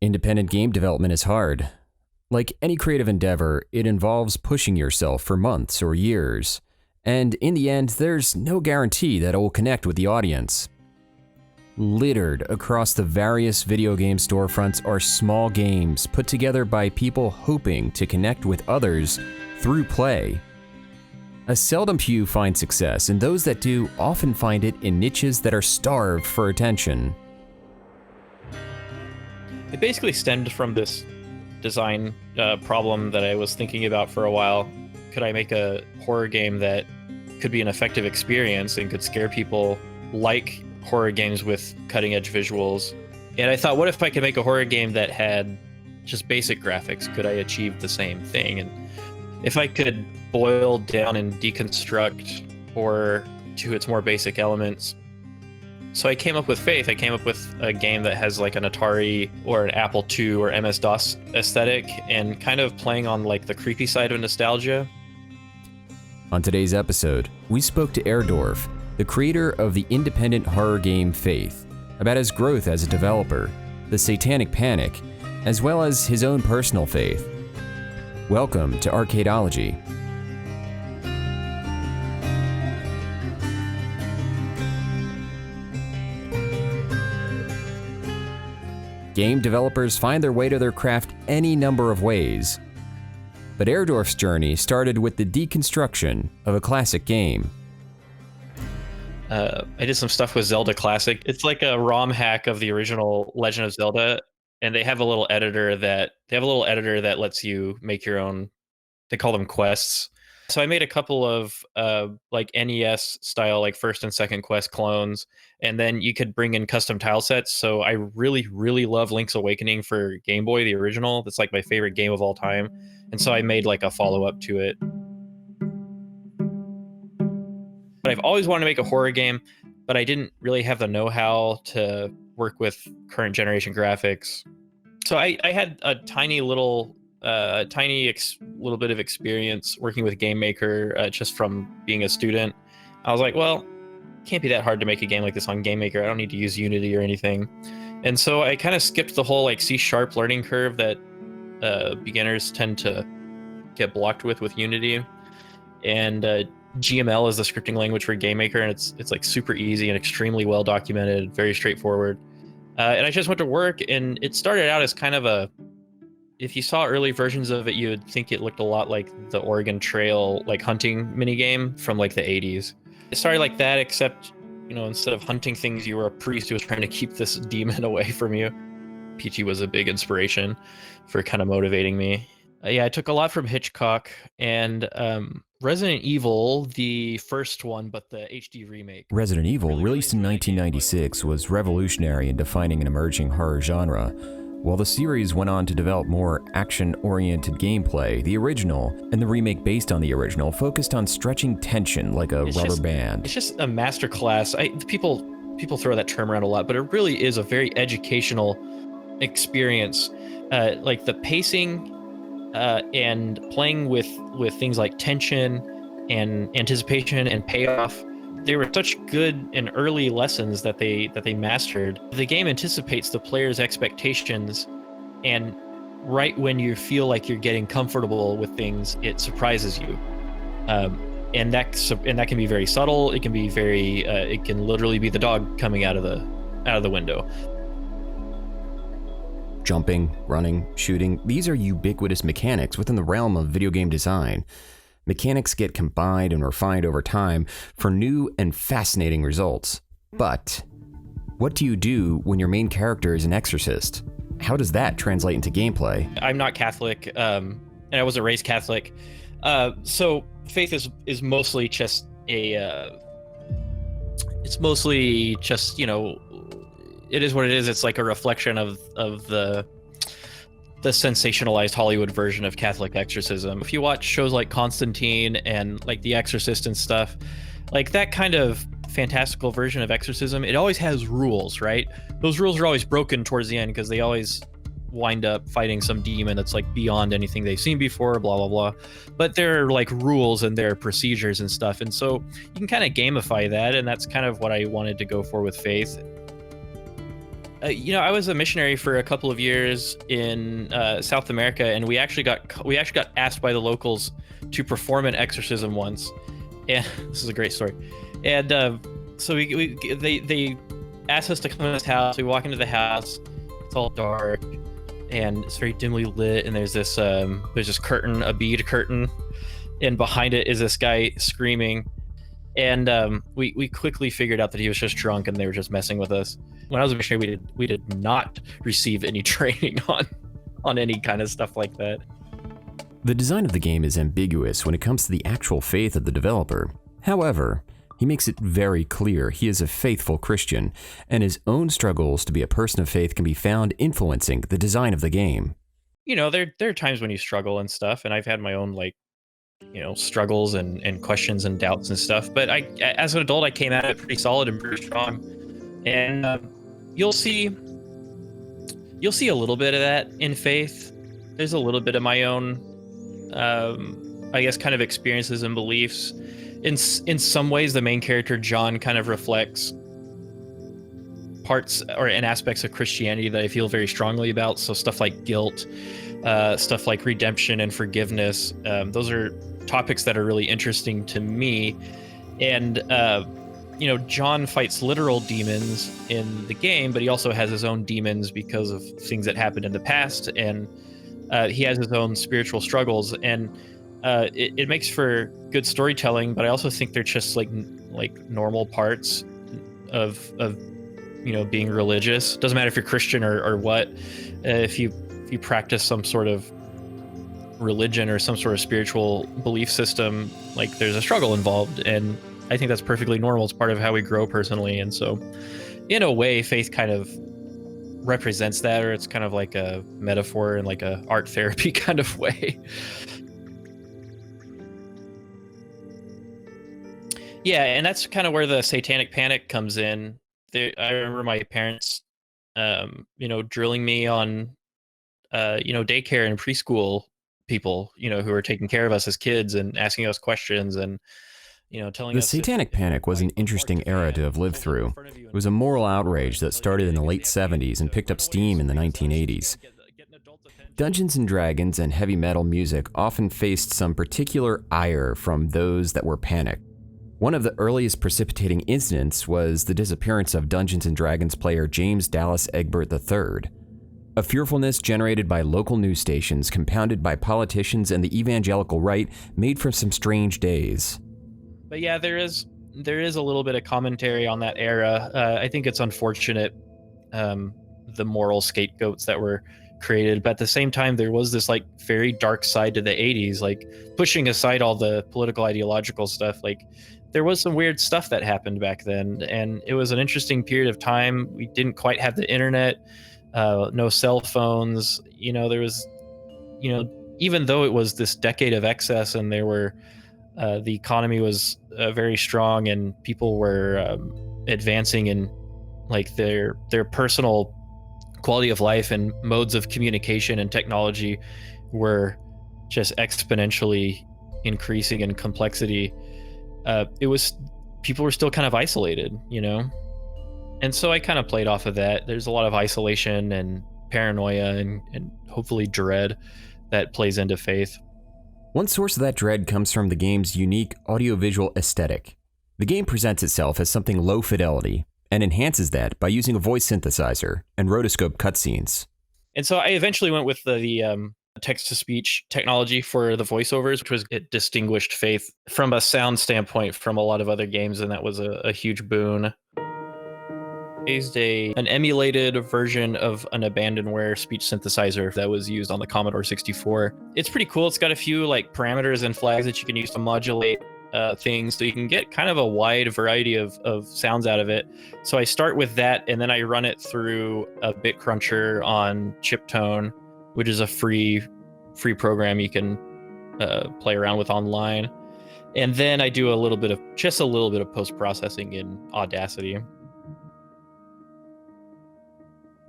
Independent game development is hard. Like any creative endeavor, it involves pushing yourself for months or years. And in the end, there's no guarantee that it will connect with the audience. Littered across the various video game storefronts are small games put together by people hoping to connect with others through play. A seldom few find success, and those that do often find it in niches that are starved for attention. It basically stemmed from this design problem that I was thinking about for a while. Could I make a horror game that could be an effective experience and could scare people like horror games with cutting-edge visuals? And I thought, what if I could make a horror game that had just basic graphics? Could I achieve the same thing? And if I could boil down and deconstruct horror to its more basic elements. So I came up with Faith. I came up with a game that has like an Atari or an Apple II or MS-DOS aesthetic and kind of playing on like the creepy side of nostalgia. On today's episode, we spoke to Airdorf, the creator of the independent horror game Faith, about his growth as a developer, the Satanic Panic, as well as his own personal faith. Welcome to Arcadology. Game developers find their way to their craft any number of ways. But Airdorf's journey started with the deconstruction of a classic game. I did some stuff with Zelda Classic. It's like a ROM hack of the original Legend of Zelda, and they have a little editor that lets you make your own. They call them quests. So I made a couple of like NES style, like first and second quest clones, and then you could bring in custom tile sets. So I really, really love Link's Awakening for Game Boy, the original. That's like my favorite game of all time. And so I made like a follow-up to it. But I've always wanted to make a horror game, but I didn't really have the know-how to work with current generation graphics. So I had a little bit of experience working with Game Maker just from being a student. I was like, well, it can't be that hard to make a game like this on Game Maker. I don't need to use Unity or anything. And so I kind of skipped the whole like C# learning curve that beginners tend to get blocked with Unity. And GML is the scripting language for Game Maker, and it's like super easy and extremely well documented, very straightforward. And I just went to work, and it started out as kind of a, if you saw early versions of it, you would think it looked a lot like the Oregon Trail like hunting minigame from like the 80s. It started like that, except, you know, instead of hunting things, you were a priest who was trying to keep this demon away from you. PT was a big inspiration for kind of motivating me. Yeah, I took a lot from Hitchcock and Resident Evil, the first one, but the HD remake. Resident Evil, released in 1996, was revolutionary in defining an emerging horror genre. While the series went on to develop more action-oriented gameplay, the original, and the remake based on the original, focused on stretching tension like a rubber band. It's just a masterclass. People throw that term around a lot, but it really is a very educational experience. Like the pacing and playing with things like tension and anticipation and payoff. They were such good and early lessons that they mastered. The game anticipates the player's expectations, and right when you feel like you're getting comfortable with things, it surprises you. And that can be very subtle. It can be very. It can literally be the dog coming out of the window. Jumping, running, shooting, these are ubiquitous mechanics within the realm of video game design. Mechanics get combined and refined over time for new and fascinating results. But what do you do when your main character is an exorcist? How does that translate into gameplay? I'm not Catholic, and I wasn't raised Catholic. So Faith is mostly just it's mostly just, you know, it is what it is. It's like a reflection of the sensationalized Hollywood version of Catholic exorcism. If you watch shows like Constantine and like The Exorcist and stuff, like that kind of fantastical version of exorcism, it always has rules, right? Those rules are always broken towards the end because they always wind up fighting some demon that's like beyond anything they've seen before, blah, blah, blah. But there are like rules and there are procedures and stuff. And so you can kind of gamify that. And that's kind of what I wanted to go for with Faith. I was a missionary for a couple of years in South America, and we actually got asked by the locals to perform an exorcism once, and this is a great story. And so they asked us to come in this house. We walk into the house. It's all dark, and it's very dimly lit. And there's this curtain, a bead curtain, and behind it is this guy screaming. And we quickly figured out that he was just drunk, and they were just messing with us. When I was a missionary, we did not receive any training on any kind of stuff like that. The design of the game is ambiguous when it comes to the actual faith of the developer. However, he makes it very clear he is a faithful Christian, and his own struggles to be a person of faith can be found influencing the design of the game. There are times when you struggle and stuff, and I've had my own struggles and questions and doubts and stuff. But as an adult, I came at it pretty solid and pretty strong. And you'll see a little bit of that in faith. There's a little bit of my own, I guess, kind of experiences and beliefs. In some ways, the main character, John, kind of reflects parts and aspects of Christianity that I feel very strongly about. So stuff like guilt, stuff like redemption and forgiveness. Those are topics that are really interesting to me. And John fights literal demons in the game, but he also has his own demons because of things that happened in the past, and he has his own spiritual struggles, and it makes for good storytelling. But I also think they're just like normal parts of being religious. Doesn't matter if you're Christian or what. If you practice some sort of religion or some sort of spiritual belief system, like, there's a struggle involved, and I think that's perfectly normal. It's part of how we grow personally. And so in a way, faith kind of represents that, or it's kind of like a metaphor in like a art therapy kind of way. Yeah, and that's kind of where the Satanic Panic comes in. I remember my parents, drilling me on, daycare and preschool people, who were taking care of us as kids and asking us questions and, telling us. The Satanic Panic was an interesting era to have lived through. It was a moral outrage that started in the late 70s and picked up steam in the 1980s. Dungeons and Dragons and heavy metal music often faced some particular ire from those that were panicked. One of the earliest precipitating incidents was the disappearance of Dungeons and Dragons player James Dallas Egbert III. A fearfulness generated by local news stations, compounded by politicians and the evangelical right, made for some strange days. But yeah, there is a little bit of commentary on that era. I think it's unfortunate, the moral scapegoats that were created, but at the same time, there was this like very dark side to the 80s, like pushing aside all the political ideological stuff. Like, there was some weird stuff that happened back then, and it was an interesting period of time. We didn't quite have the internet, no cell phones. There was, even though it was this decade of excess, and there were, the economy was very strong, and people were advancing in like their personal quality of life, and modes of communication and technology were just exponentially increasing in complexity. People were still kind of isolated, and so I kind of played off of that. There's a lot of isolation and paranoia and hopefully dread that plays into faith. One source of that dread comes from the game's unique audiovisual aesthetic. The game presents itself as something low fidelity, and enhances that by using a voice synthesizer and rotoscope cutscenes. And so I eventually went with the text-to-speech technology for the voiceovers, which it distinguished Faith from a sound standpoint from a lot of other games, and that was a huge boon. Used an emulated version of an abandonware speech synthesizer that was used on the Commodore 64. It's pretty cool. It's got a few like parameters and flags that you can use to modulate things, so you can get kind of a wide variety of sounds out of it. So I start with that, and then I run it through a bit cruncher on Chiptone, which is a free program you can play around with online. And then I do a little bit of post-processing in Audacity.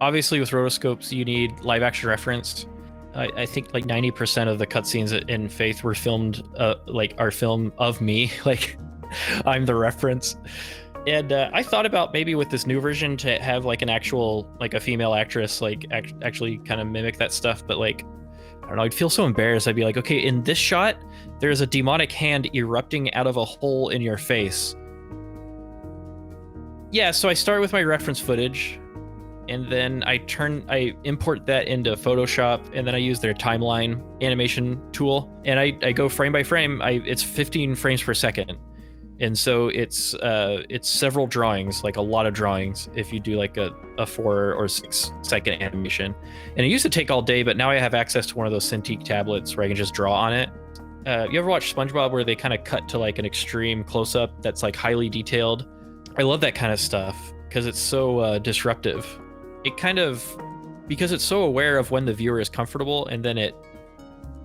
Obviously, with rotoscopes, you need live action reference. I think like 90% of the cutscenes in Faith were filmed, are film of me. Like, I'm the reference. And I thought about maybe with this new version to have like an actual, like a female actress, like actually kind of mimic that stuff. But like, I don't know, I'd feel so embarrassed. I'd be like, okay, in this shot, there's a demonic hand erupting out of a hole in your face. Yeah, so I start with my reference footage, and then I import that into Photoshop, and then I use their timeline animation tool, and I go frame by frame. It's 15 frames per second. And so it's several drawings, like a lot of drawings, if you do like a 4 or 6 second animation. And it used to take all day, but now I have access to one of those Cintiq tablets where I can just draw on it. You ever watch SpongeBob where they kind of cut to like an extreme close-up that's like highly detailed? I love that kind of stuff because it's so disruptive. It kind of, because it's so aware of when the viewer is comfortable, and then it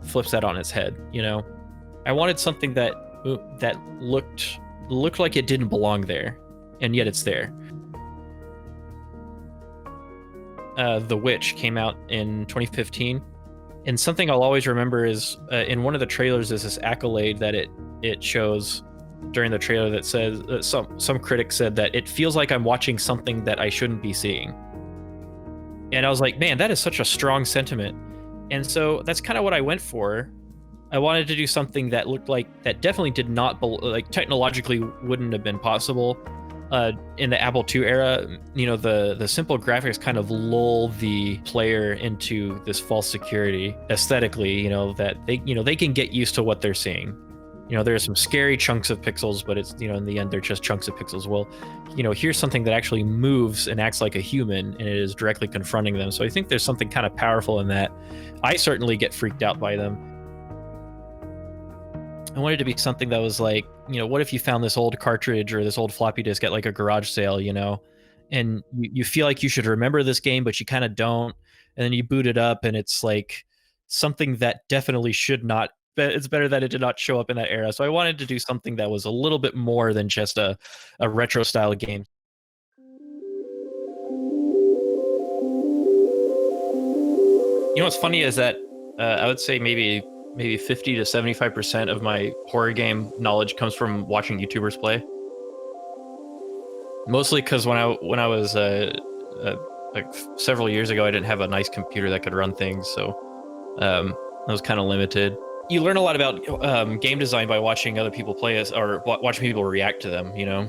flips that on its head, you know? I wanted something that looked like it didn't belong there, and yet it's there. The Witch came out in 2015, and something I'll always remember is in one of the trailers is this accolade that it shows during the trailer that says some critic said that it feels like I'm watching something that I shouldn't be seeing. And I was like, man, that is such a strong sentiment. And so that's kind of what I went for. I wanted to do something that looked like, that definitely did not, like technologically wouldn't have been possible in the Apple II era. You know, the simple graphics kind of lull the player into this false security aesthetically, you know, that they can get used to what they're seeing. You know, there are some scary chunks of pixels, but it's, you know, in the end, they're just chunks of pixels. Well, you know, here's something that actually moves and acts like a human, and it is directly confronting them. So I think there's something kind of powerful in that. I certainly get freaked out by them. I wanted to be something that was like, you know, what if you found this old cartridge or this old floppy disk at like a garage sale, you know, and you feel like you should remember this game, but you kind of don't. And then you boot it up and it's like something that definitely should not, it's better that it did not show up in that era. So I wanted to do something that was a little bit more than just a retro style game. You know, what's funny is that I would say maybe 50 to 75% of my horror game knowledge comes from watching YouTubers play. Mostly because when I was like several years ago, I didn't have a nice computer that could run things, so I was kind of limited. You learn a lot about game design by watching other people play it, or watching people react to them, you know?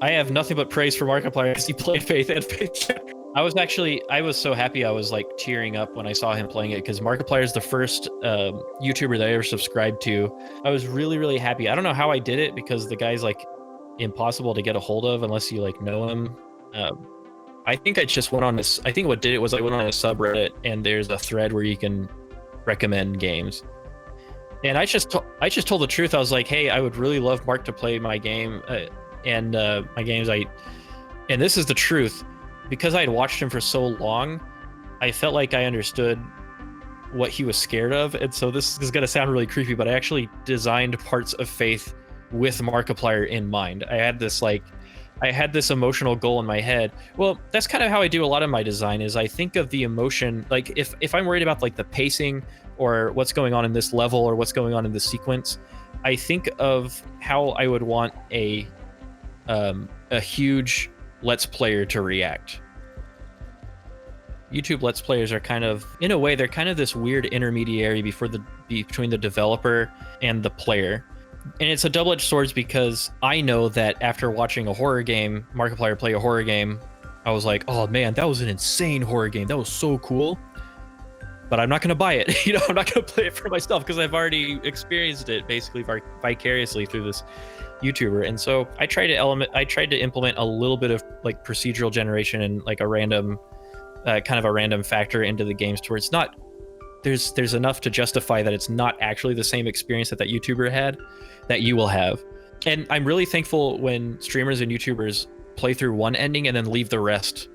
I have nothing but praise for Markiplier because he played Faith and Faith. I was so happy I was like tearing up when I saw him playing it, because Markiplier is the first YouTuber that I ever subscribed to. I was really, really happy. I don't know how I did it, because the guy's like impossible to get a hold of unless you like know him. I think I just went on this, I think what did it was I went on a subreddit, and there's a thread where you can recommend games. And I just told the truth. I was like, hey, I would really love Mark to play my game and my games. And this is the truth. Because I had watched him for so long, I felt like I understood what he was scared of. And so this is going to sound really creepy, but I actually designed parts of Faith with Markiplier in mind. I had this emotional goal in my head. Well, that's kind of how I do a lot of my design, is I think of the emotion. Like if I'm worried about like the pacing or what's going on in this level or what's going on in this sequence, I think of how I would want a huge Let's Player to react. YouTube Let's Players are kind of, in a way, they're kind of this weird intermediary between the developer and the player. And it's a double-edged sword, because I know that after watching a horror game, Markiplier play a horror game, I was like, oh man, that was an insane horror game. That was so cool. But I'm not going to buy it. You know, I'm not going to play it for myself, because I've already experienced it basically vicariously through this YouTuber. And so I tried to implement a little bit of like procedural generation and like a random kind of a random factor into the games, to where it's not, there's enough to justify that it's not actually the same experience that YouTuber had that you will have. And I'm really thankful when streamers and YouTubers play through one ending and then leave the rest,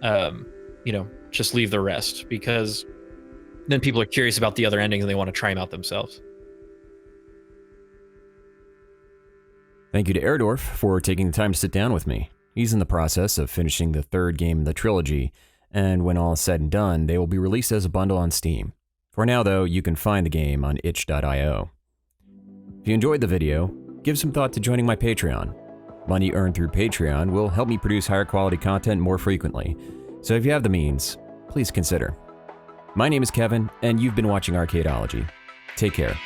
you know, just leave the rest, because then people are curious about the other endings and they want to try them out themselves. Thank you to Airdorf for taking the time to sit down with me. He's in the process of finishing the third game in the trilogy, and when all is said and done, they will be released as a bundle on Steam. For now, though, you can find the game on itch.io. If you enjoyed the video, give some thought to joining my Patreon. Money earned through Patreon will help me produce higher quality content more frequently, so if you have the means, please consider. My name is Kevin, and you've been watching Arcadology. Take care.